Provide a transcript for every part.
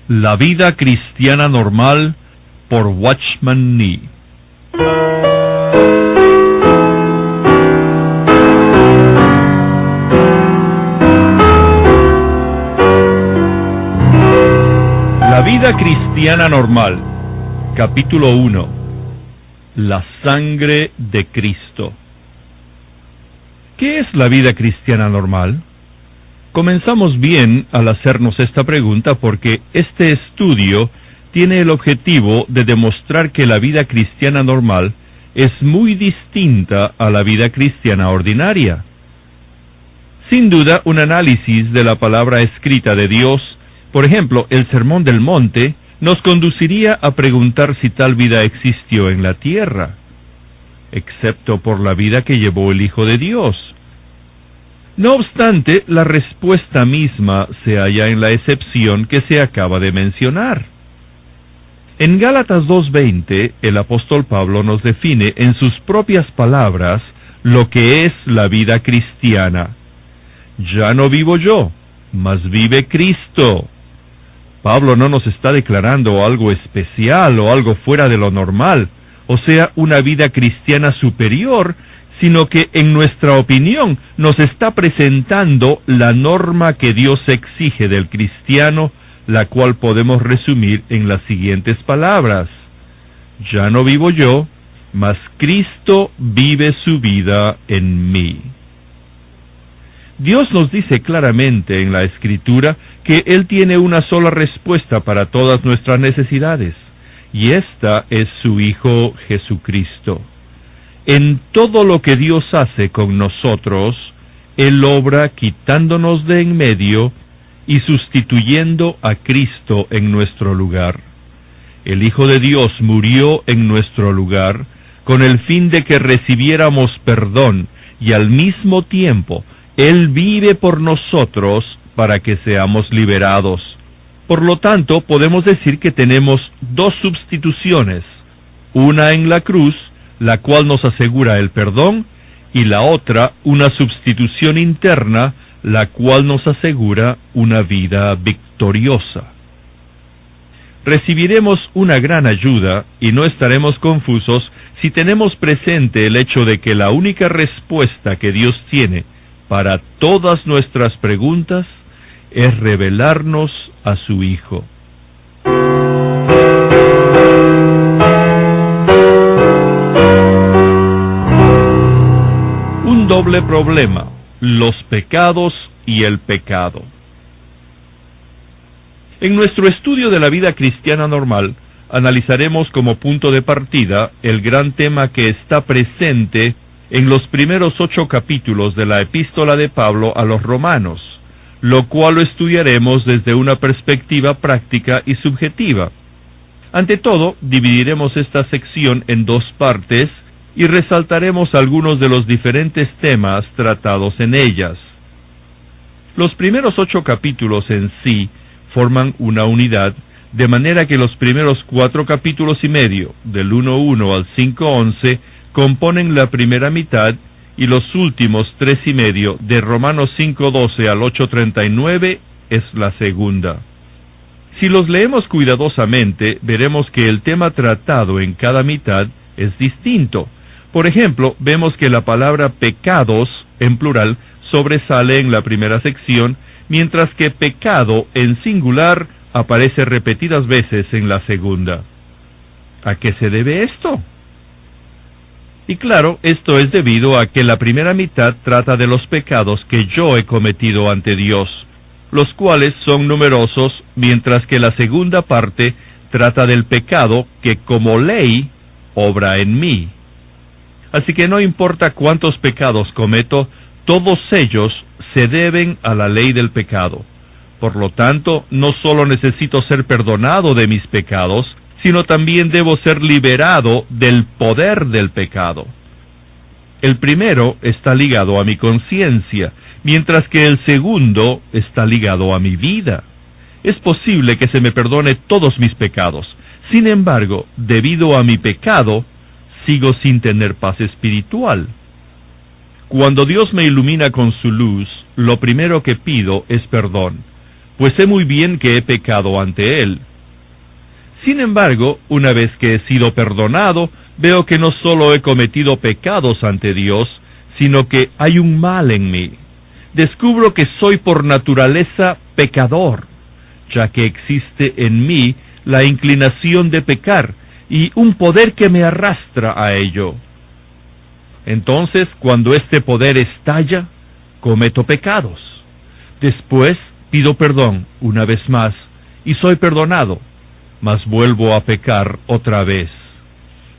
La vida cristiana normal por Watchman Nee. La vida cristiana normal, capítulo 1. La sangre de Cristo. ¿Qué es la vida cristiana normal? Comenzamos bien al hacernos esta pregunta porque este estudio tiene el objetivo de demostrar que la vida cristiana normal es muy distinta a la vida cristiana ordinaria. Sin duda, un análisis de la palabra escrita de Dios, por ejemplo, el Sermón del Monte, nos conduciría a preguntar si tal vida existió en la tierra, excepto por la vida que llevó el Hijo de Dios. No obstante, la respuesta misma se halla en la excepción que se acaba de mencionar. En Gálatas 2:20, el apóstol Pablo nos define en sus propias palabras lo que es la vida cristiana. Ya no vivo yo, mas vive Cristo. Pablo no nos está declarando algo especial o algo fuera de lo normal, o sea, una vida cristiana superior, sino que en nuestra opinión nos está presentando la norma que Dios exige del cristiano, la cual podemos resumir en las siguientes palabras: ya no vivo yo, mas Cristo vive su vida en mí. Dios nos dice claramente en la Escritura que Él tiene una sola respuesta para todas nuestras necesidades, y esta es su Hijo Jesucristo. En todo lo que Dios hace con nosotros, Él obra quitándonos de en medio y sustituyendo a Cristo en nuestro lugar. El Hijo de Dios murió en nuestro lugar con el fin de que recibiéramos perdón, y al mismo tiempo Él vive por nosotros para que seamos liberados. Por lo tanto, podemos decir que tenemos dos sustituciones, una en la cruz, la cual nos asegura el perdón, y la otra, una sustitución interna, la cual nos asegura una vida victoriosa. Recibiremos una gran ayuda y no estaremos confusos si tenemos presente el hecho de que la única respuesta que Dios tiene para todas nuestras preguntas es revelarnos a su Hijo. Un doble problema: los pecados y el pecado. En nuestro estudio de la vida cristiana normal, analizaremos como punto de partida el gran tema que está presente en los primeros 8 capítulos de la epístola de Pablo a los romanos, lo cual lo estudiaremos desde una perspectiva práctica y subjetiva. Ante todo, dividiremos esta sección en dos partes y resaltaremos algunos de los diferentes temas tratados en ellas. Los primeros 8 capítulos en sí forman una unidad, de manera que los primeros 4 capítulos y medio, del 1:1 al 5:11, componen la primera mitad, y los últimos 3 y medio, de Romanos 5:12 al 8:39, es la segunda. Si los leemos cuidadosamente, veremos que el tema tratado en cada mitad es distinto. Por ejemplo, vemos que la palabra pecados, en plural, sobresale en la primera sección, mientras que pecado, en singular, aparece repetidas veces en la segunda. ¿A qué se debe esto? Y claro, esto es debido a que la primera mitad trata de los pecados que yo he cometido ante Dios, los cuales son numerosos, mientras que la segunda parte trata del pecado que como ley obra en mí. Así que no importa cuántos pecados cometo, todos ellos se deben a la ley del pecado. Por lo tanto, no solo necesito ser perdonado de mis pecados, sino también debo ser liberado del poder del pecado. El primero está ligado a mi conciencia, mientras que el segundo está ligado a mi vida. Es posible que se me perdone todos mis pecados. Sin embargo, debido a mi pecado, sigo sin tener paz espiritual. Cuando Dios me ilumina con su luz, lo primero que pido es perdón. pues sé muy bien que he pecado ante Él. Sin embargo, una vez que he sido perdonado, veo que no solo he cometido pecados ante Dios, sino que hay un mal en mí. Descubro que soy por naturaleza pecador, ya que existe en mí la inclinación de pecar y un poder que me arrastra a ello. Entonces, cuando este poder estalla, cometo pecados. Después, pido perdón una vez más y soy perdonado, mas vuelvo a pecar otra vez.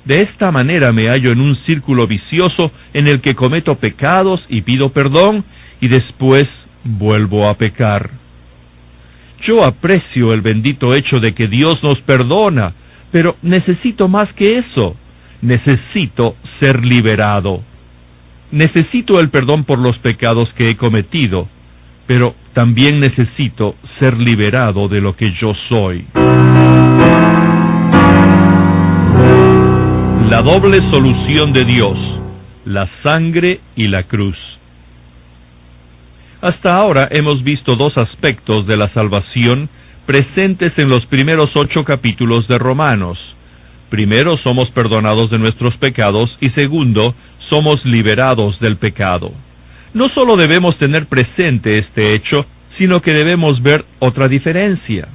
De esta manera me hallo en un círculo vicioso en el que cometo pecados y pido perdón y después vuelvo a pecar. Yo aprecio el bendito hecho de que Dios nos perdona, pero necesito más que eso. Necesito ser liberado. Necesito el perdón por los pecados que he cometido, pero también necesito ser liberado de lo que yo soy. La doble solución de Dios, la sangre y la cruz. Hasta ahora hemos visto dos aspectos de la salvación presentes en los primeros 8 capítulos de Romanos. Primero, somos perdonados de nuestros pecados y segundo, somos liberados del pecado. No solo debemos tener presente este hecho, sino que debemos ver otra diferencia.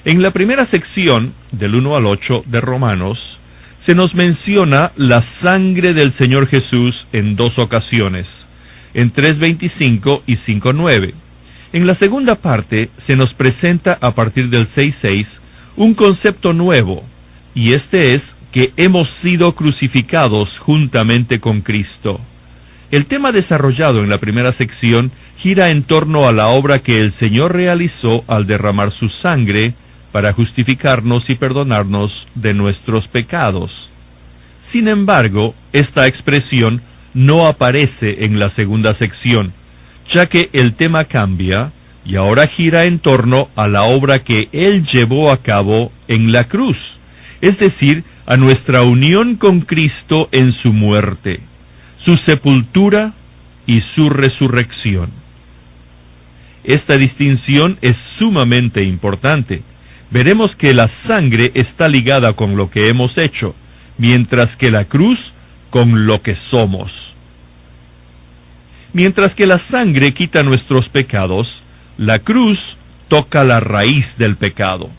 En la primera sección, del 1 al 8 de Romanos, se nos menciona la sangre del Señor Jesús en 2 ocasiones, en 3:25 y 5:9. En la segunda parte se nos presenta a partir del 6:6 un concepto nuevo, y este es que hemos sido crucificados juntamente con Cristo. El tema desarrollado en la primera sección gira en torno a la obra que el Señor realizó al derramar su sangre para justificarnos y perdonarnos de nuestros pecados. Sin embargo, esta expresión no aparece en la segunda sección, ya que el tema cambia y ahora gira en torno a la obra que Él llevó a cabo en la cruz, es decir, a nuestra unión con Cristo en su muerte, su sepultura y su resurrección. Esta distinción es sumamente importante. Veremos que la sangre está ligada con lo que hemos hecho, mientras que la cruz con lo que somos. Mientras que la sangre quita nuestros pecados, la cruz toca la raíz del pecado.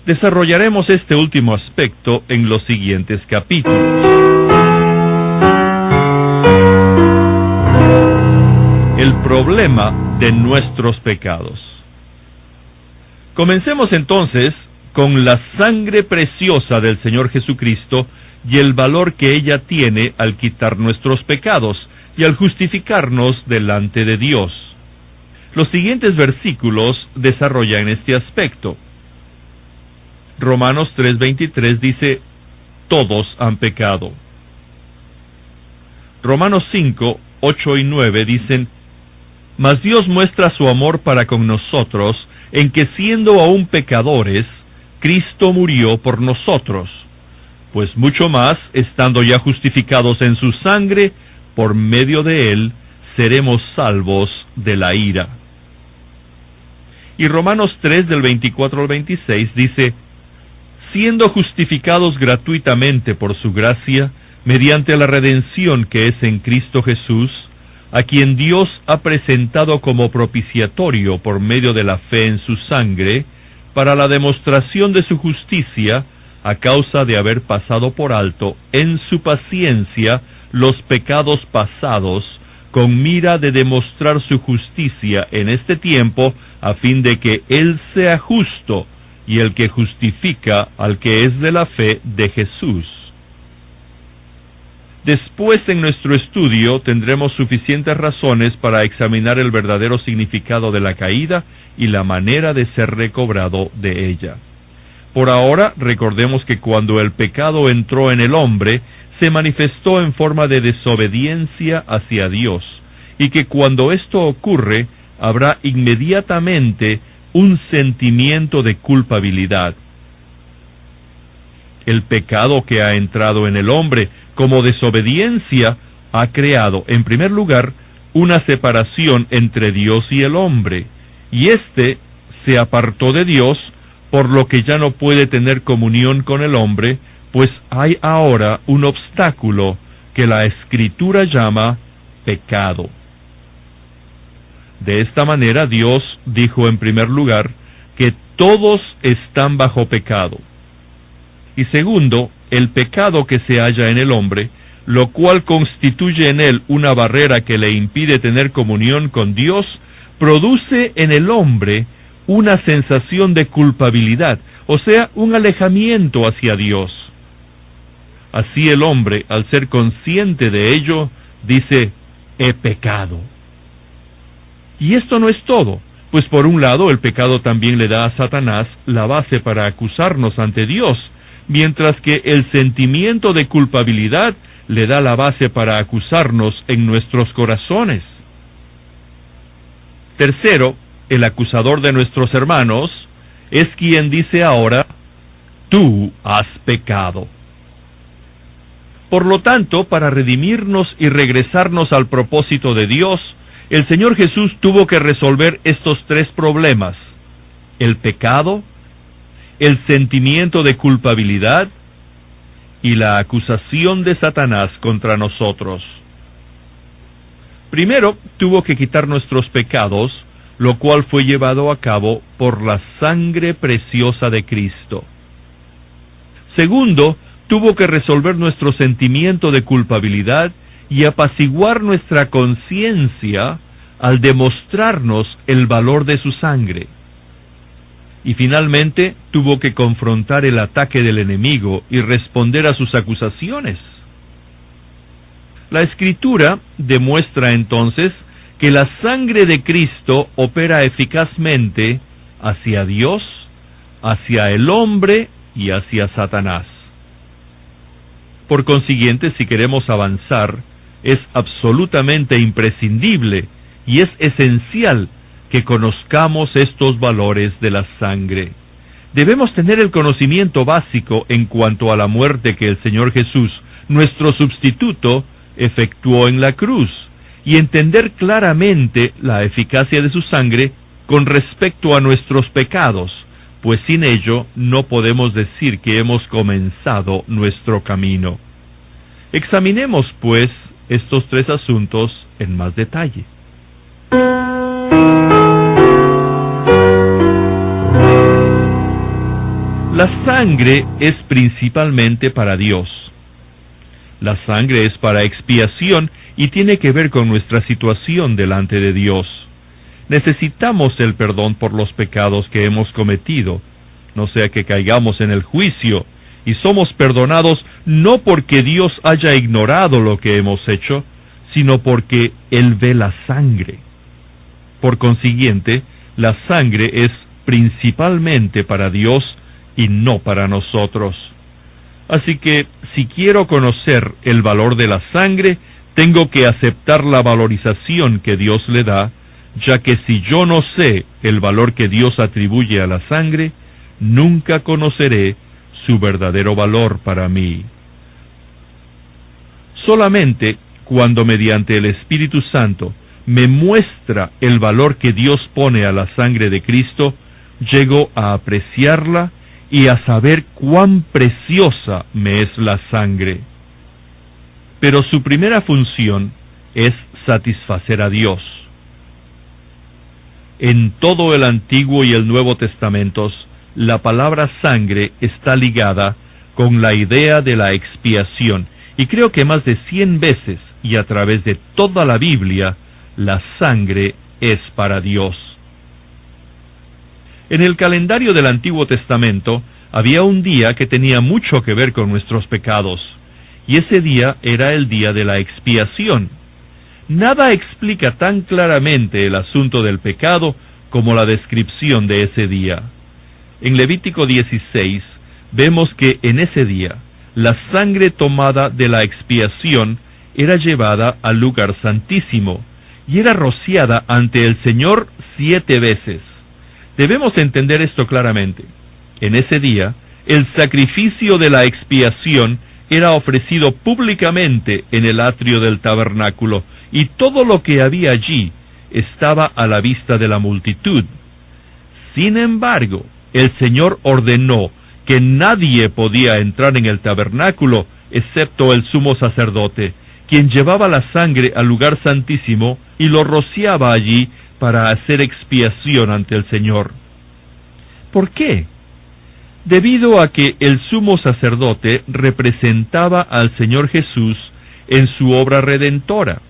Desarrollaremos este último aspecto en los siguientes capítulos. El problema de nuestros pecados. Comencemos entonces con la sangre preciosa del Señor Jesucristo y el valor que ella tiene al quitar nuestros pecados y al justificarnos delante de Dios. Los siguientes versículos desarrollan este aspecto. Romanos 3:23 dice, todos han pecado. Romanos 5:8 y 9 dicen, mas Dios muestra su amor para con nosotros, en que siendo aún pecadores, Cristo murió por nosotros. Pues mucho más, estando ya justificados en su sangre, por medio de él, seremos salvos de la ira. Y Romanos 3 del 24 al 26 dice, siendo justificados gratuitamente por su gracia, mediante la redención que es en Cristo Jesús, a quien Dios ha presentado como propiciatorio por medio de la fe en su sangre, para la demostración de su justicia, a causa de haber pasado por alto en su paciencia los pecados pasados, con mira de demostrar su justicia en este tiempo, a fin de que Él sea justo, y el que justifica al que es de la fe de Jesús. Después en nuestro estudio tendremos suficientes razones para examinar el verdadero significado de la caída y la manera de ser recobrado de ella. Por ahora, recordemos que cuando el pecado entró en el hombre, se manifestó en forma de desobediencia hacia Dios, y que cuando esto ocurre, habrá inmediatamente un sentimiento de culpabilidad. El pecado que ha entrado en el hombre como desobediencia ha creado, en primer lugar, una separación entre Dios y el hombre, y éste se apartó de Dios, por lo que ya no puede tener comunión con el hombre, pues hay ahora un obstáculo que la Escritura llama pecado. De esta manera Dios dijo en primer lugar que todos están bajo pecado. Y segundo, el pecado que se halla en el hombre, lo cual constituye en él una barrera que le impide tener comunión con Dios, produce en el hombre una sensación de culpabilidad, o sea, un alejamiento hacia Dios. Así el hombre, al ser consciente de ello, dice, he pecado. Y esto no es todo, pues por un lado el pecado también le da a Satanás la base para acusarnos ante Dios, mientras que el sentimiento de culpabilidad le da la base para acusarnos en nuestros corazones. Tercero, el acusador de nuestros hermanos es quien dice ahora, tú has pecado. Por lo tanto, para redimirnos y regresarnos al propósito de Dios, el Señor Jesús tuvo que resolver estos tres problemas: el pecado, el sentimiento de culpabilidad y la acusación de Satanás contra nosotros. Primero, tuvo que quitar nuestros pecados, lo cual fue llevado a cabo por la sangre preciosa de Cristo. Segundo, tuvo que resolver nuestro sentimiento de culpabilidad y apaciguar nuestra conciencia al demostrarnos el valor de su sangre. Y finalmente, tuvo que confrontar el ataque del enemigo y responder a sus acusaciones. La Escritura demuestra entonces que la sangre de Cristo opera eficazmente hacia Dios, hacia el hombre y hacia Satanás. Por consiguiente, si queremos avanzar, es absolutamente imprescindible y es esencial que conozcamos estos valores de la sangre. Debemos tener el conocimiento básico en cuanto a la muerte que el Señor Jesús, nuestro sustituto, efectuó en la cruz, y entender claramente la eficacia de su sangre con respecto a nuestros pecados, pues sin ello no podemos decir que hemos comenzado nuestro camino. Examinemos, pues, estos tres asuntos en más detalle. La sangre es principalmente para Dios. La sangre es para expiación y tiene que ver con nuestra situación delante de Dios. Necesitamos el perdón por los pecados que hemos cometido, no sea que caigamos en el juicio, y somos perdonados no porque Dios haya ignorado lo que hemos hecho, sino porque Él ve la sangre. Por consiguiente, la sangre es principalmente para Dios y no para nosotros. Así que, si quiero conocer el valor de la sangre, tengo que aceptar la valorización que Dios le da, ya que si yo no sé el valor que Dios atribuye a la sangre, nunca conoceré su verdadero valor para mí. Solamente cuando mediante el Espíritu Santo me muestra el valor que Dios pone a la sangre de Cristo, llego a apreciarla y a saber cuán preciosa me es la sangre. Pero su primera función es satisfacer a Dios. En todo el Antiguo y el Nuevo Testamentos, la palabra sangre está ligada con la idea de la expiación, y creo que más de 100 veces y a través de toda la Biblia, la sangre es para Dios. En el calendario del Antiguo Testamento había un día que tenía mucho que ver con nuestros pecados, y ese día era el día de la expiación. Nada explica tan claramente el asunto del pecado como la descripción de ese día. En Levítico 16 vemos que en ese día la sangre tomada de la expiación era llevada al lugar santísimo y era rociada ante el Señor 7 veces. Debemos entender esto claramente. En ese día, el sacrificio de la expiación era ofrecido públicamente en el atrio del tabernáculo, y todo lo que había allí estaba a la vista de la multitud, Sin embargo, el Señor ordenó que nadie podía entrar en el tabernáculo excepto el sumo sacerdote, quien llevaba la sangre al lugar santísimo y lo rociaba allí para hacer expiación ante el Señor. ¿Por qué? Debido a que el sumo sacerdote representaba al Señor Jesús en su obra redentora,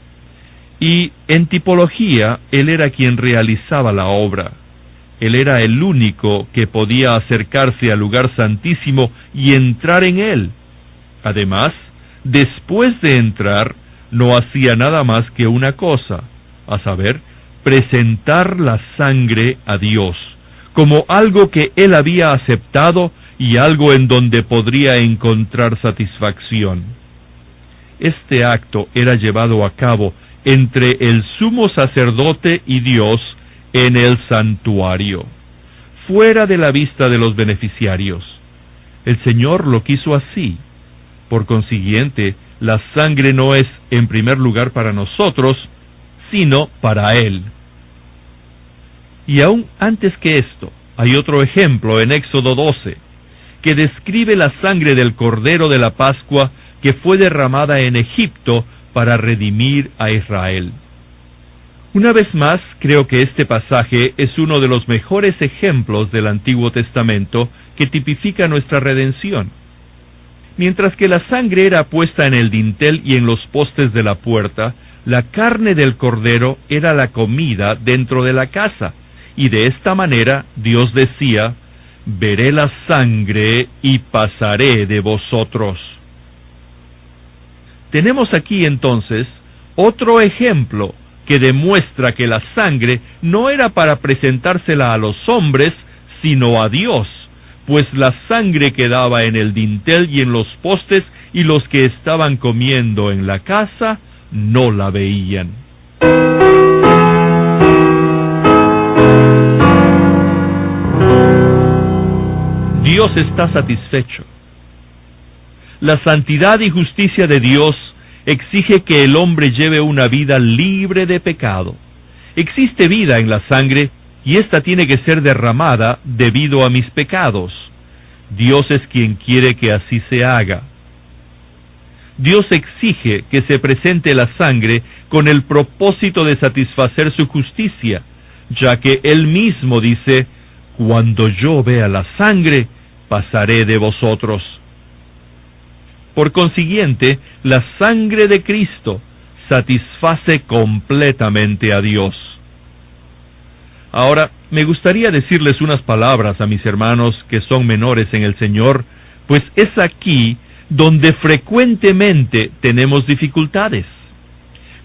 y en tipología Él era quien realizaba la obra. Él era el único que podía acercarse al lugar santísimo y entrar en él. Además, después de entrar, no hacía nada más que una cosa, a saber, presentar la sangre a Dios, como algo que él había aceptado y algo en donde podría encontrar satisfacción. Este acto era llevado a cabo entre el sumo sacerdote y Dios en el santuario, fuera de la vista de los beneficiarios. El Señor lo quiso así. Por consiguiente, la sangre no es en primer lugar para nosotros, sino para Él. Y aún antes que esto, hay otro ejemplo en Éxodo 12, que describe la sangre del Cordero de la Pascua que fue derramada en Egipto para redimir a Israel. Una vez más, creo que este pasaje es uno de los mejores ejemplos del Antiguo Testamento que tipifica nuestra redención. Mientras que la sangre era puesta en el dintel y en los postes de la puerta, la carne del cordero era la comida dentro de la casa, y de esta manera Dios decía: veré la sangre y pasaré de vosotros. Tenemos aquí entonces otro ejemplo que demuestra que la sangre no era para presentársela a los hombres, sino a Dios, pues la sangre quedaba en el dintel y en los postes, y los que estaban comiendo en la casa no la veían. Dios está satisfecho. La santidad y justicia de Dios exige que el hombre lleve una vida libre de pecado. Existe vida en la sangre y ésta tiene que ser derramada debido a mis pecados. Dios es quien quiere que así se haga. Dios exige que se presente la sangre con el propósito de satisfacer su justicia, ya que Él mismo dice: cuando yo vea la sangre, pasaré de vosotros. Por consiguiente, la sangre de Cristo satisface completamente a Dios. Ahora, me gustaría decirles unas palabras a mis hermanos que son menores en el Señor, pues es aquí donde frecuentemente tenemos dificultades.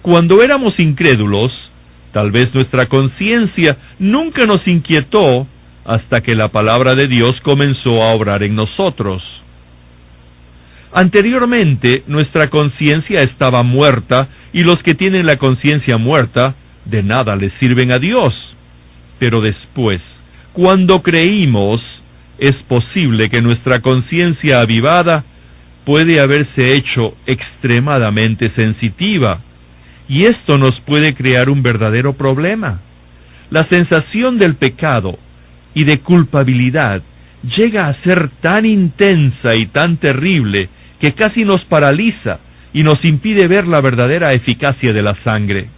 Cuando éramos incrédulos, tal vez nuestra conciencia nunca nos inquietó hasta que la palabra de Dios comenzó a obrar en nosotros. Anteriormente, nuestra conciencia estaba muerta, y los que tienen la conciencia muerta, de nada les sirven a Dios. Pero después, cuando creímos, es posible que nuestra conciencia avivada puede haberse hecho extremadamente sensitiva, y esto nos puede crear un verdadero problema. La sensación del pecado y de culpabilidad llega a ser tan intensa y tan terrible que casi nos paraliza y nos impide ver la verdadera eficacia de la sangre.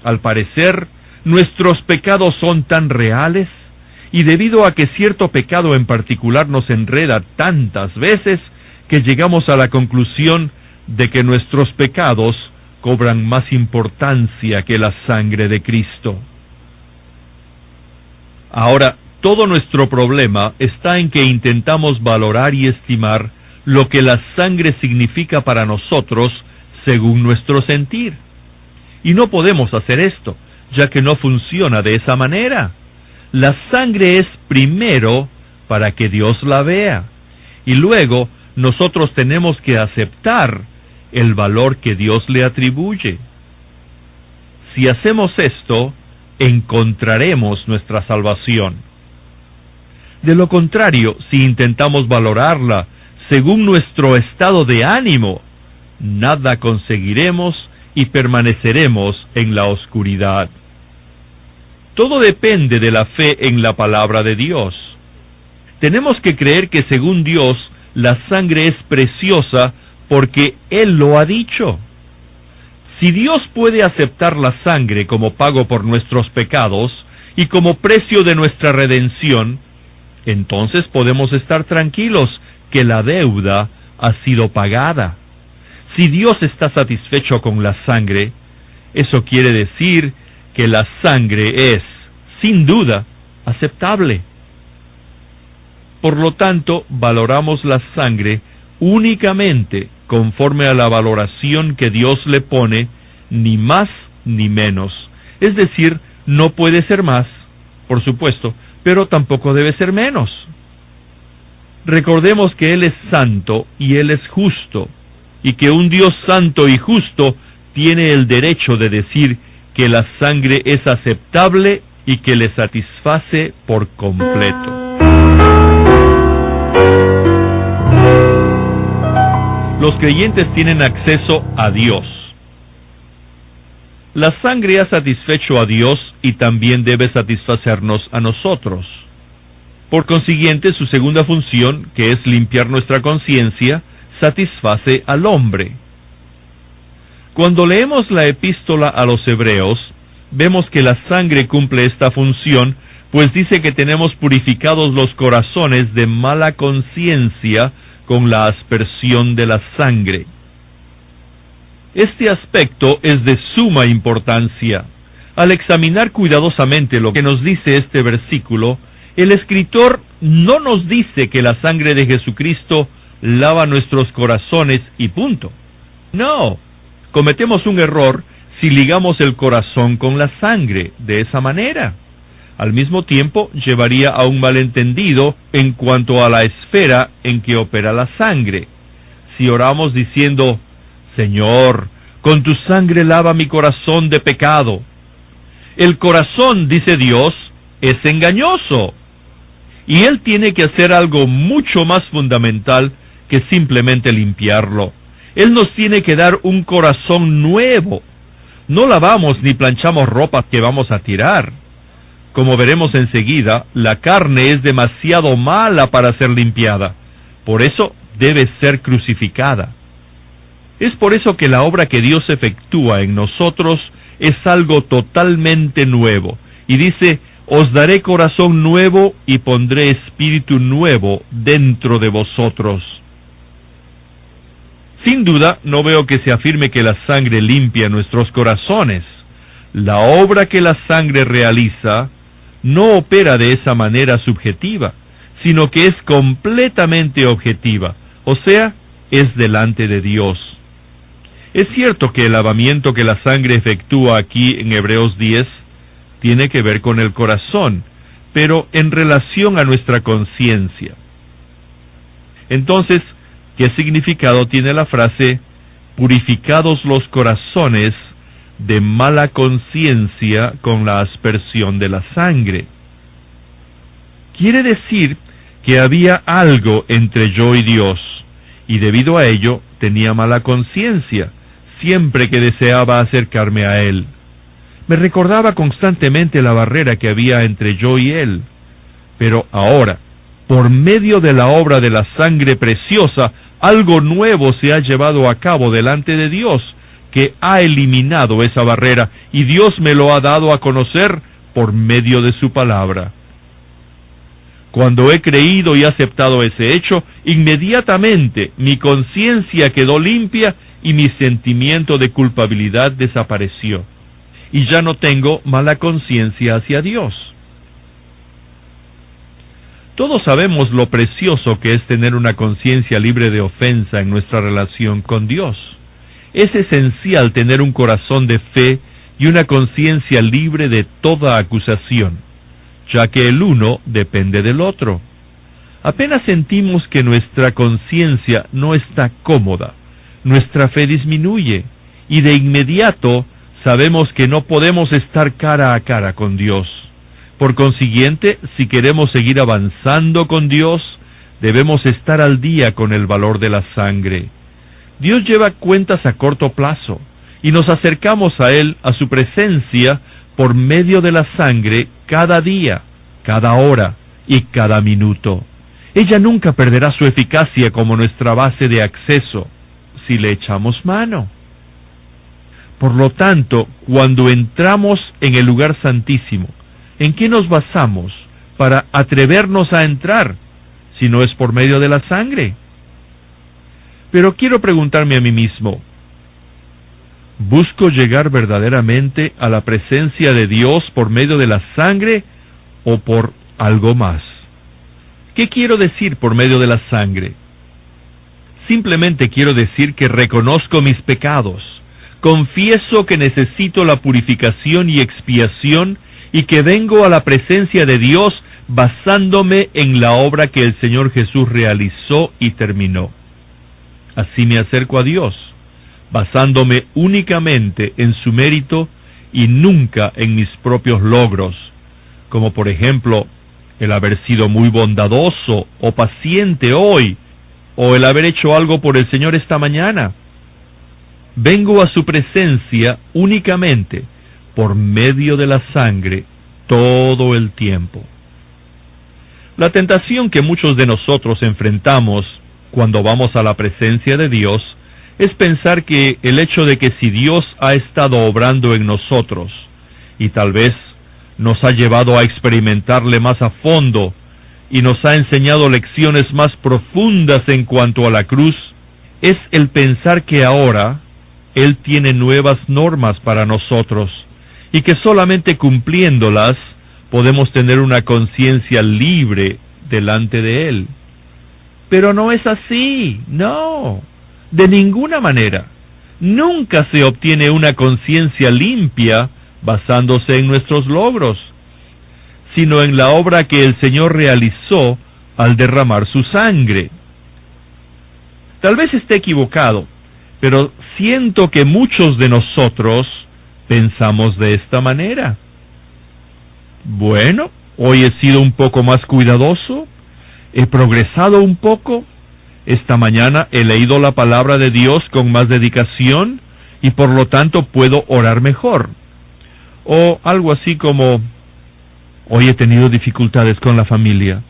Al parecer, nuestros pecados son tan reales, y debido a que cierto pecado en particular nos enreda tantas veces, que llegamos a la conclusión de que nuestros pecados cobran más importancia que la sangre de Cristo. Ahora, todo nuestro problema está en que intentamos valorar y estimar lo que la sangre significa para nosotros según nuestro sentir. Y no podemos hacer esto, ya que no funciona de esa manera. La sangre es primero para que Dios la vea, y luego nosotros tenemos que aceptar el valor que Dios le atribuye. Si hacemos esto, encontraremos nuestra salvación. De lo contrario, si intentamos valorarla según nuestro estado de ánimo, nada conseguiremos y permaneceremos en la oscuridad. Todo depende de la fe en la palabra de Dios. Tenemos que creer que según Dios, la sangre es preciosa porque Él lo ha dicho. Si Dios puede aceptar la sangre como pago por nuestros pecados y como precio de nuestra redención, entonces podemos estar tranquilos que la deuda ha sido pagada. Si Dios está satisfecho con la sangre, eso quiere decir que la sangre es, sin duda, aceptable. Por lo tanto, valoramos la sangre únicamente conforme a la valoración que Dios le pone, ni más ni menos. Es decir, no puede ser más, por supuesto, pero tampoco debe ser menos. Recordemos que Él es santo y Él es justo, y que un Dios santo y justo tiene el derecho de decir que la sangre es aceptable y que le satisface por completo. Los creyentes tienen acceso a Dios. La sangre ha satisfecho a Dios y también debe satisfacernos a nosotros. Por consiguiente, su segunda función, que es limpiar nuestra conciencia, satisface al hombre. Cuando leemos la epístola a los Hebreos, vemos que la sangre cumple esta función, pues dice que tenemos purificados los corazones de mala conciencia con la aspersión de la sangre. Este aspecto es de suma importancia. Al examinar cuidadosamente lo que nos dice este versículo, el escritor no nos dice que la sangre de Jesucristo lava nuestros corazones y punto. No, cometemos un error si ligamos el corazón con la sangre de esa manera. Al mismo tiempo, llevaría a un malentendido en cuanto a la esfera en que opera la sangre. Si oramos diciendo, Señor, con tu sangre lava mi corazón de pecado. El corazón, dice Dios, es engañoso. Y Él tiene que hacer algo mucho más fundamental que simplemente limpiarlo. Él nos tiene que dar un corazón nuevo. No lavamos ni planchamos ropa que vamos a tirar. Como veremos enseguida, la carne es demasiado mala para ser limpiada. Por eso debe ser crucificada. Es por eso que la obra que Dios efectúa en nosotros es algo totalmente nuevo. Y dice, os daré corazón nuevo y pondré espíritu nuevo dentro de vosotros. Sin duda, no veo que se afirme que la sangre limpia nuestros corazones. La obra que la sangre realiza no opera de esa manera subjetiva, sino que es completamente objetiva, o sea, es delante de Dios. Es cierto que el lavamiento que la sangre efectúa aquí en Hebreos 10 tiene que ver con el corazón, pero en relación a nuestra conciencia. Entonces, ¿qué significado tiene la frase, purificados los corazones de mala conciencia con la aspersión de la sangre? Quiere decir que había algo entre yo y Dios, y debido a ello tenía mala conciencia, siempre que deseaba acercarme a Él. Me recordaba constantemente la barrera que había entre yo y Él. Pero ahora, por medio de la obra de la sangre preciosa, algo nuevo se ha llevado a cabo delante de Dios, que ha eliminado esa barrera, y Dios me lo ha dado a conocer por medio de su palabra. Cuando he creído y aceptado ese hecho, inmediatamente mi conciencia quedó limpia y mi sentimiento de culpabilidad desapareció. Y ya no tengo mala conciencia hacia Dios. Todos sabemos lo precioso que es tener una conciencia libre de ofensa en nuestra relación con Dios. Es esencial tener un corazón de fe y una conciencia libre de toda acusación, ya que el uno depende del otro. Apenas sentimos que nuestra conciencia no está cómoda, nuestra fe disminuye, y de inmediato sabemos que no podemos estar cara a cara con Dios. Por consiguiente, si queremos seguir avanzando con Dios, debemos estar al día con el valor de la sangre. Dios lleva cuentas a corto plazo, y nos acercamos a Él, a su presencia, por medio de la sangre cada día, cada hora y cada minuto. Ella nunca perderá su eficacia como nuestra base de acceso si le echamos mano. Por lo tanto, cuando entramos en el lugar santísimo, ¿en qué nos basamos para atrevernos a entrar, si no es por medio de la sangre? Pero quiero preguntarme a mí mismo, ¿busco llegar verdaderamente a la presencia de Dios por medio de la sangre o por algo más? ¿Qué quiero decir por medio de la sangre? Simplemente quiero decir que reconozco mis pecados, confieso que necesito la purificación y expiación y que vengo a la presencia de Dios basándome en la obra que el Señor Jesús realizó y terminó. Así me acerco a Dios, basándome únicamente en su mérito y nunca en mis propios logros, como por ejemplo el haber sido muy bondadoso o paciente hoy, o el haber hecho algo por el Señor esta mañana. Vengo a su presencia únicamente por medio de la sangre todo el tiempo. La tentación que muchos de nosotros enfrentamos cuando vamos a la presencia de Dios es pensar que el hecho de que si Dios ha estado obrando en nosotros y tal vez nos ha llevado a experimentarle más a fondo y nos ha enseñado lecciones más profundas en cuanto a la cruz, es el pensar que ahora Él tiene nuevas normas para nosotros y que solamente cumpliéndolas podemos tener una conciencia libre delante de Él. Pero no es así, no, de ninguna manera. Nunca se obtiene una conciencia limpia basándose en nuestros logros, sino en la obra que el Señor realizó al derramar su sangre. Tal vez esté equivocado, pero siento que muchos de nosotros pensamos de esta manera. Bueno, hoy he sido un poco más cuidadoso, he progresado un poco, esta mañana he leído la palabra de Dios con más dedicación y por lo tanto puedo orar mejor. O algo así como, hoy he tenido dificultades con la familia.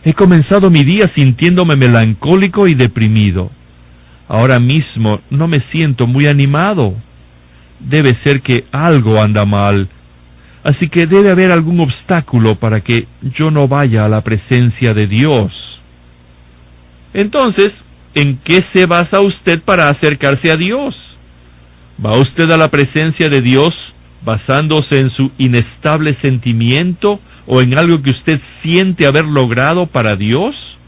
He comenzado mi día sintiéndome melancólico y deprimido. Ahora mismo no me siento muy animado. Debe ser que algo anda mal. Así que debe haber algún obstáculo para que yo no vaya a la presencia de Dios. Entonces, ¿en qué se basa usted para acercarse a Dios? ¿Va usted a la presencia de Dios basándose en su inestable sentimiento o en algo que usted siente haber logrado para Dios?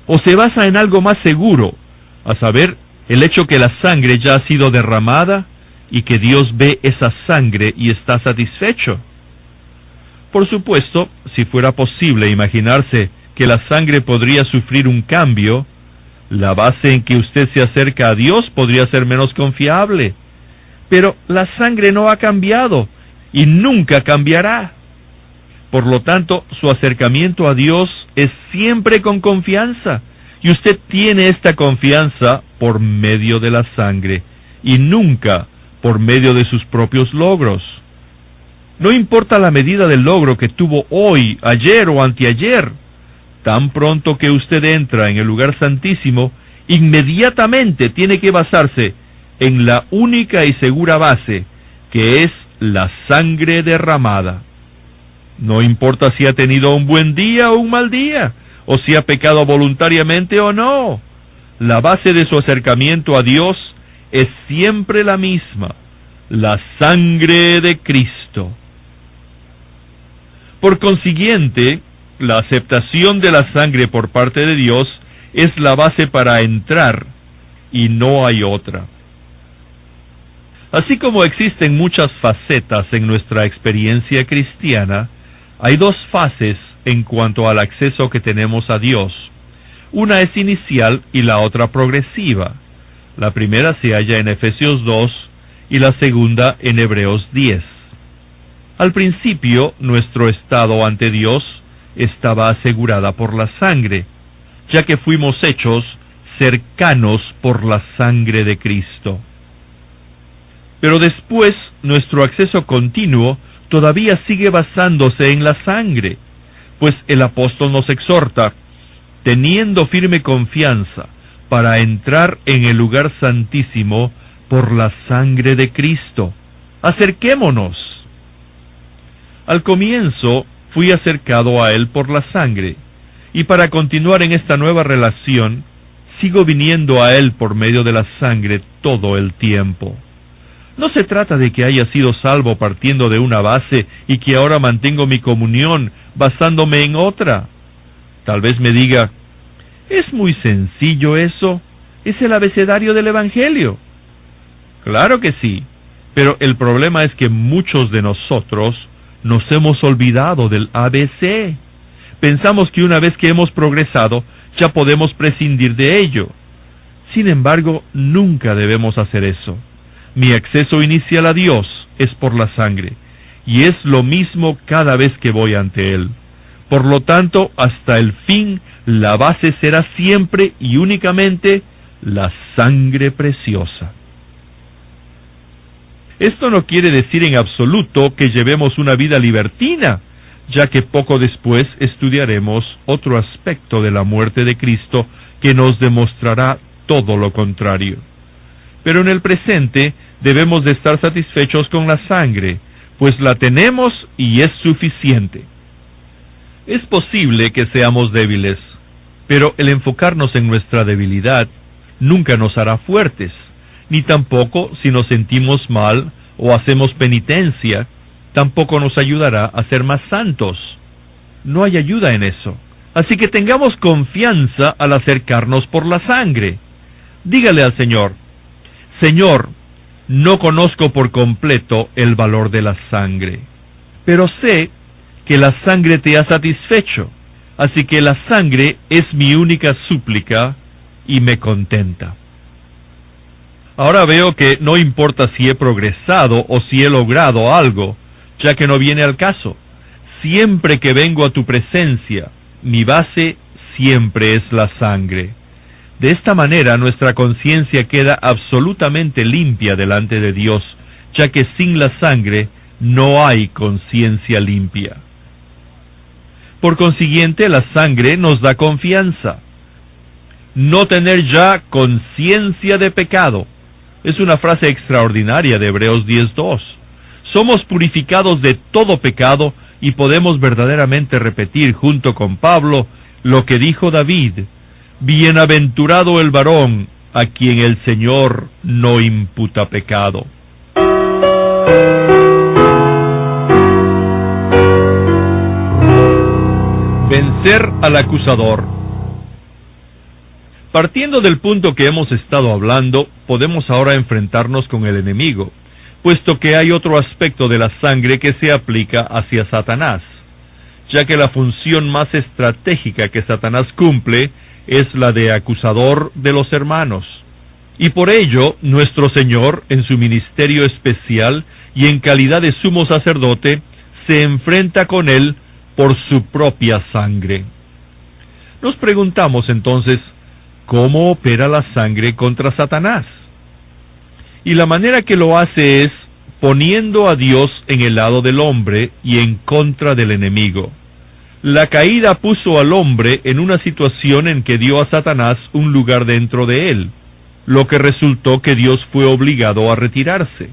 ¿O se basa en algo más seguro, a saber, el hecho que la sangre ya ha sido derramada y que Dios ve esa sangre y está satisfecho? Por supuesto, si fuera posible imaginarse que la sangre podría sufrir un cambio, la base en que usted se acerca a Dios podría ser menos confiable. Pero la sangre no ha cambiado y nunca cambiará. Por lo tanto, su acercamiento a Dios es siempre con confianza, y usted tiene esta confianza por medio de la sangre, y nunca por medio de sus propios logros. No importa la medida del logro que tuvo hoy, ayer o anteayer, tan pronto que usted entra en el lugar santísimo, inmediatamente tiene que basarse en la única y segura base, que es la sangre derramada. No importa si ha tenido un buen día o un mal día, o si ha pecado voluntariamente o no. La base de su acercamiento a Dios es siempre la misma, la sangre de Cristo. Por consiguiente, la aceptación de la sangre por parte de Dios es la base para entrar, y no hay otra. Así como existen muchas facetas en nuestra experiencia cristiana, hay dos fases en cuanto al acceso que tenemos a Dios. Una es inicial y la otra progresiva. La primera se halla en Efesios 2 y la segunda en Hebreos 10. Al principio, nuestro estado ante Dios estaba asegurada por la sangre, ya que fuimos hechos cercanos por la sangre de Cristo. Pero después, nuestro acceso continuo todavía sigue basándose en la sangre, pues el apóstol nos exhorta, teniendo firme confianza para entrar en el lugar santísimo por la sangre de Cristo. Acerquémonos. Al comienzo fui acercado a Él por la sangre, y para continuar en esta nueva relación, sigo viniendo a Él por medio de la sangre todo el tiempo. No se trata de que haya sido salvo partiendo de una base y que ahora mantengo mi comunión basándome en otra. Tal vez me diga, es muy sencillo eso, es el abecedario del Evangelio. Claro que sí, pero el problema es que muchos de nosotros nos hemos olvidado del ABC. Pensamos que una vez que hemos progresado, ya podemos prescindir de ello. Sin embargo, nunca debemos hacer eso. Mi acceso inicial a Dios es por la sangre, y es lo mismo cada vez que voy ante Él. Por lo tanto, hasta el fin, la base será siempre y únicamente la sangre preciosa. Esto no quiere decir en absoluto que llevemos una vida libertina, ya que poco después estudiaremos otro aspecto de la muerte de Cristo que nos demostrará todo lo contrario. Pero en el presente debemos de estar satisfechos con la sangre, pues la tenemos y es suficiente. Es posible que seamos débiles, pero el enfocarnos en nuestra debilidad nunca nos hará fuertes, ni tampoco si nos sentimos mal o hacemos penitencia, tampoco nos ayudará a ser más santos. No hay ayuda en eso. Así que tengamos confianza al acercarnos por la sangre. Dígale al Señor, Señor, no conozco por completo el valor de la sangre, pero sé que la sangre te ha satisfecho, así que la sangre es mi única súplica y me contenta. Ahora veo que no importa si he progresado o si he logrado algo, ya que no viene al caso. Siempre que vengo a tu presencia, mi base siempre es la sangre. De esta manera nuestra conciencia queda absolutamente limpia delante de Dios, ya que sin la sangre no hay conciencia limpia. Por consiguiente, la sangre nos da confianza. No tener ya conciencia de pecado. Es una frase extraordinaria de Hebreos 10:2. Somos purificados de todo pecado y podemos verdaderamente repetir junto con Pablo lo que dijo David: bienaventurado el varón a quien el Señor no imputa pecado. Vencer al acusador. Partiendo del punto que hemos estado hablando, podemos ahora enfrentarnos con el enemigo, puesto que hay otro aspecto de la sangre que se aplica hacia Satanás, ya que la función más estratégica que Satanás cumple es la de acusador de los hermanos. Y por ello, nuestro Señor, en su ministerio especial y en calidad de sumo sacerdote, se enfrenta con él por su propia sangre. Nos preguntamos entonces, ¿cómo opera la sangre contra Satanás? Y la manera que lo hace es poniendo a Dios en el lado del hombre y en contra del enemigo. La caída puso al hombre en una situación en que dio a Satanás un lugar dentro de él, lo que resultó que Dios fue obligado a retirarse.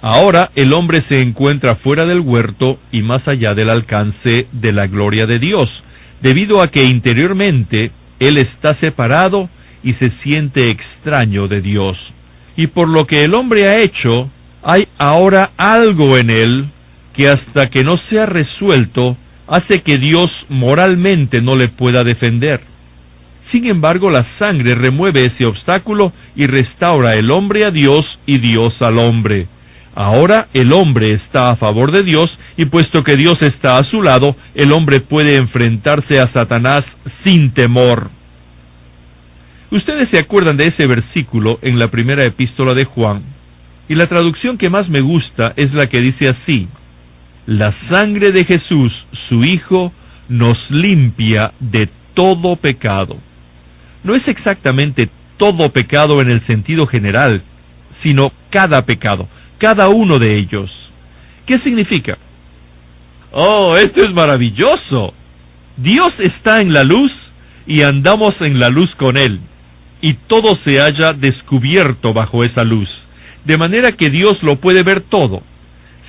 Ahora el hombre se encuentra fuera del huerto y más allá del alcance de la gloria de Dios, debido a que interiormente él está separado y se siente extraño de Dios. Y por lo que el hombre ha hecho, hay ahora algo en él que hasta que no sea resuelto, hace que Dios moralmente no le pueda defender. Sin embargo, la sangre remueve ese obstáculo y restaura el hombre a Dios y Dios al hombre. Ahora el hombre está a favor de Dios, y puesto que Dios está a su lado, el hombre puede enfrentarse a Satanás sin temor. Ustedes se acuerdan de ese versículo en la primera epístola de Juan, y la traducción que más me gusta es la que dice así: la sangre de Jesús, su Hijo, nos limpia de todo pecado. No es exactamente todo pecado en el sentido general, sino cada pecado, cada uno de ellos. ¿Qué significa? Oh, esto es maravilloso. Dios está en la luz y andamos en la luz con Él, y todo se halla descubierto bajo esa luz, de manera que Dios lo puede ver todo.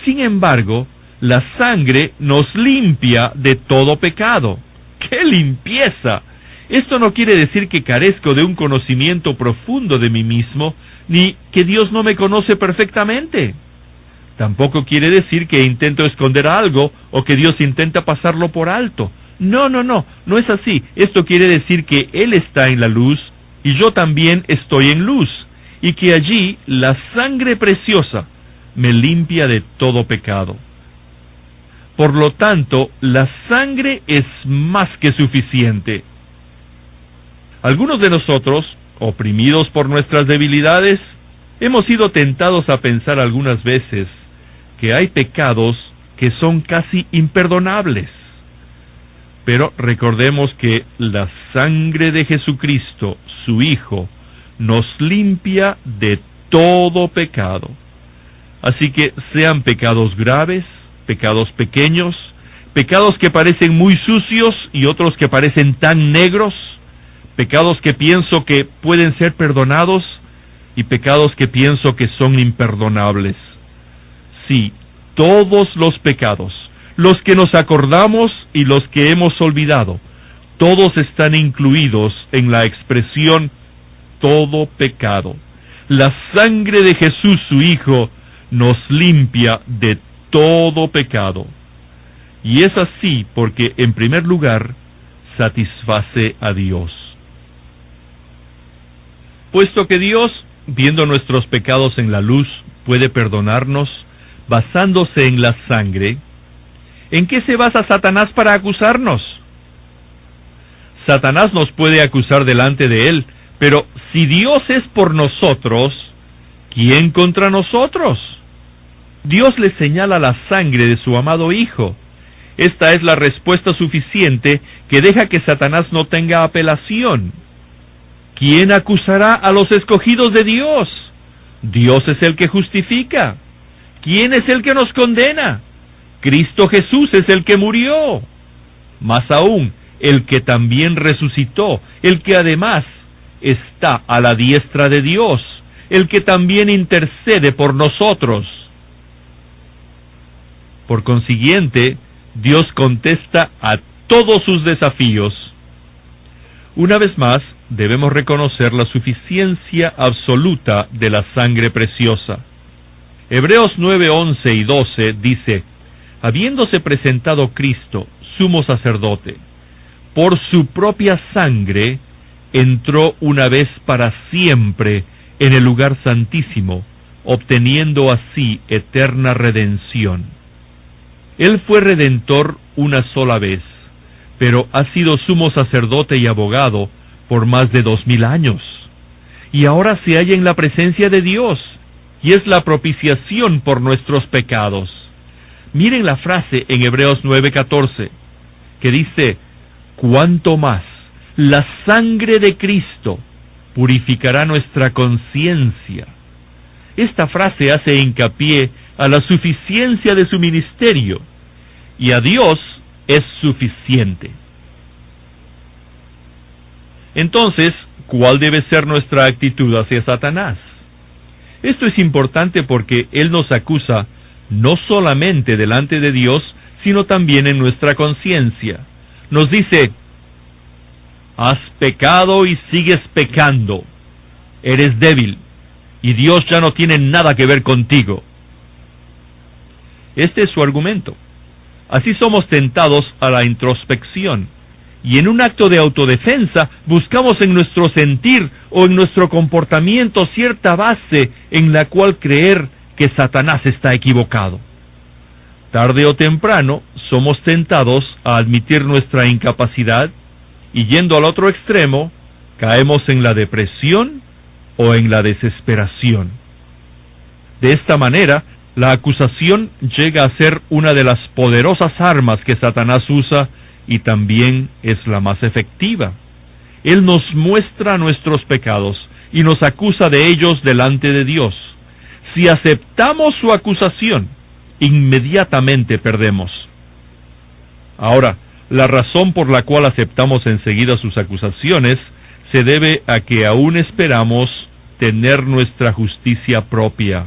Sin embargo, la sangre nos limpia de todo pecado. ¡Qué limpieza! Esto no quiere decir que carezco de un conocimiento profundo de mí mismo, ni que Dios no me conoce perfectamente. Tampoco quiere decir que intento esconder algo o que Dios intenta pasarlo por alto. No es así. Esto quiere decir que Él está en la luz y yo también estoy en luz, y que allí la sangre preciosa me limpia de todo pecado. Por lo tanto, la sangre es más que suficiente. Algunos de nosotros, oprimidos por nuestras debilidades, hemos sido tentados a pensar algunas veces que hay pecados que son casi imperdonables. Pero recordemos que la sangre de Jesucristo, su Hijo, nos limpia de todo pecado. Así que sean pecados graves, pecados pequeños, pecados que parecen muy sucios y otros que parecen tan negros, pecados que pienso que pueden ser perdonados y pecados que pienso que son imperdonables. Sí, todos los pecados, los que nos acordamos y los que hemos olvidado, todos están incluidos en la expresión todo pecado. La sangre de Jesús, su Hijo, nos limpia de todo pecado. Y es así porque, en primer lugar, satisface a Dios. Puesto que Dios, viendo nuestros pecados en la luz, puede perdonarnos, basándose en la sangre, ¿en qué se basa Satanás para acusarnos? Satanás nos puede acusar delante de él, pero si Dios es por nosotros, ¿quién contra nosotros? Dios le señala la sangre de su amado Hijo. Esta es la respuesta suficiente que deja que Satanás no tenga apelación. ¿Quién acusará a los escogidos de Dios? Dios es el que justifica. ¿Quién es el que nos condena? Cristo Jesús es el que murió. Más aún, el que también resucitó, el que además está a la diestra de Dios, el que también intercede por nosotros. Por consiguiente, Dios contesta a todos sus desafíos. Una vez más, debemos reconocer la suficiencia absoluta de la sangre preciosa. Hebreos 9, 11 y 12 dice: habiéndose presentado Cristo, sumo sacerdote, por su propia sangre, entró una vez para siempre en el lugar santísimo, obteniendo así eterna redención. Él fue redentor una sola vez, pero ha sido sumo sacerdote y abogado por más de 2000 años. Y ahora se halla en la presencia de Dios, y es la propiciación por nuestros pecados. Miren la frase en Hebreos 9:14, que dice: cuánto más la sangre de Cristo purificará nuestra conciencia. Esta frase hace hincapié a la suficiencia de su ministerio, y a Dios es suficiente. Entonces, ¿cuál debe ser nuestra actitud hacia Satanás? Esto es importante porque él nos acusa no solamente delante de Dios, sino también en nuestra conciencia. Nos dice: has pecado y sigues pecando. Eres débil, y Dios ya no tiene nada que ver contigo. Este es su argumento. Así somos tentados a la introspección, y en un acto de autodefensa buscamos en nuestro sentir o en nuestro comportamiento cierta base en la cual creer que Satanás está equivocado. Tarde o temprano somos tentados a admitir nuestra incapacidad, y yendo al otro extremo, caemos en la depresión o en la desesperación. De esta manera, la acusación llega a ser una de las poderosas armas que Satanás usa, y también es la más efectiva. Él nos muestra nuestros pecados y nos acusa de ellos delante de Dios. Si aceptamos su acusación inmediatamente perdemos. Ahora, la razón por la cual aceptamos enseguida sus acusaciones se debe a que aún esperamos tener nuestra justicia propia,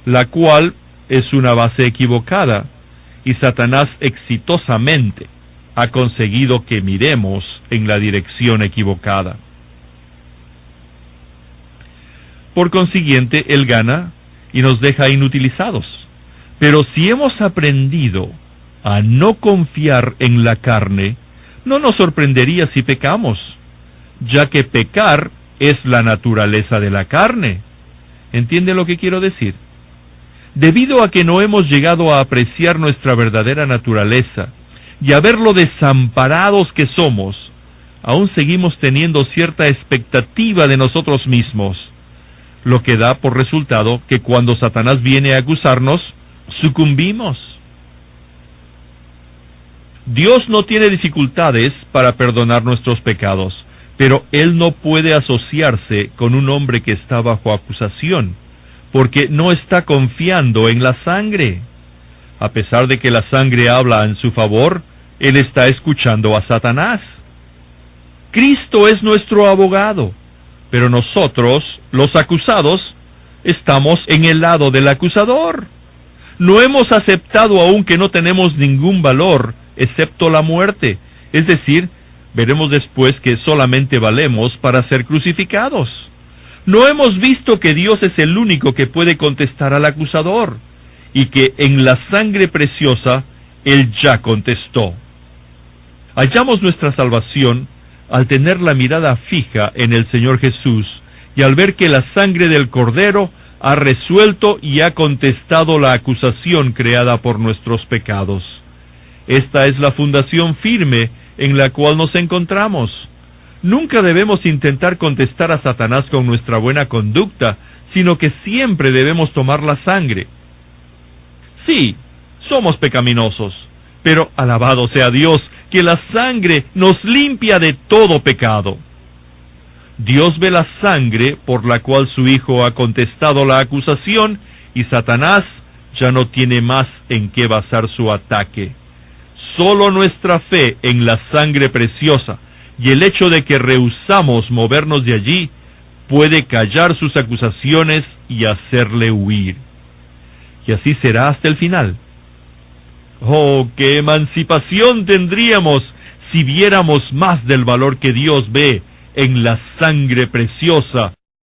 la cual es una base equivocada, y Satanás exitosamente ha conseguido que miremos en la dirección equivocada. Por consiguiente, él gana y nos deja inutilizados. Pero si hemos aprendido a no confiar en la carne, no nos sorprendería si pecamos, ya que pecar es la naturaleza de la carne. ¿Entiende lo que quiero decir? Debido a que no hemos llegado a apreciar nuestra verdadera naturaleza y a ver lo desamparados que somos, aún seguimos teniendo cierta expectativa de nosotros mismos, lo que da por resultado que cuando Satanás viene a acusarnos, sucumbimos. Dios no tiene dificultades para perdonar nuestros pecados, pero Él no puede asociarse con un hombre que está bajo acusación, porque no está confiando en la sangre. A pesar de que la sangre habla en su favor, Él está escuchando a Satanás. Cristo es nuestro abogado, pero nosotros, los acusados, estamos en el lado del acusador. No hemos aceptado aún que no tenemos ningún valor, excepto la muerte. Es decir, veremos después que solamente valemos para ser crucificados. No hemos visto que Dios es el único que puede contestar al acusador, y que en la sangre preciosa Él ya contestó. Hallamos nuestra salvación al tener la mirada fija en el Señor Jesús, y al ver que la sangre del Cordero ha resuelto y ha contestado la acusación creada por nuestros pecados. Esta es la fundación firme en la cual nos encontramos. Nunca debemos intentar contestar a Satanás con nuestra buena conducta, sino que siempre debemos tomar la sangre. Sí, somos pecaminosos, pero alabado sea Dios, que la sangre nos limpia de todo pecado. Dios ve la sangre por la cual su Hijo ha contestado la acusación, y Satanás ya no tiene más en qué basar su ataque. Solo nuestra fe en la sangre preciosa y el hecho de que rehusamos movernos de allí puede callar sus acusaciones y hacerle huir. Y así será hasta el final. ¡Oh, qué emancipación tendríamos si viéramos más del valor que Dios ve en la sangre preciosa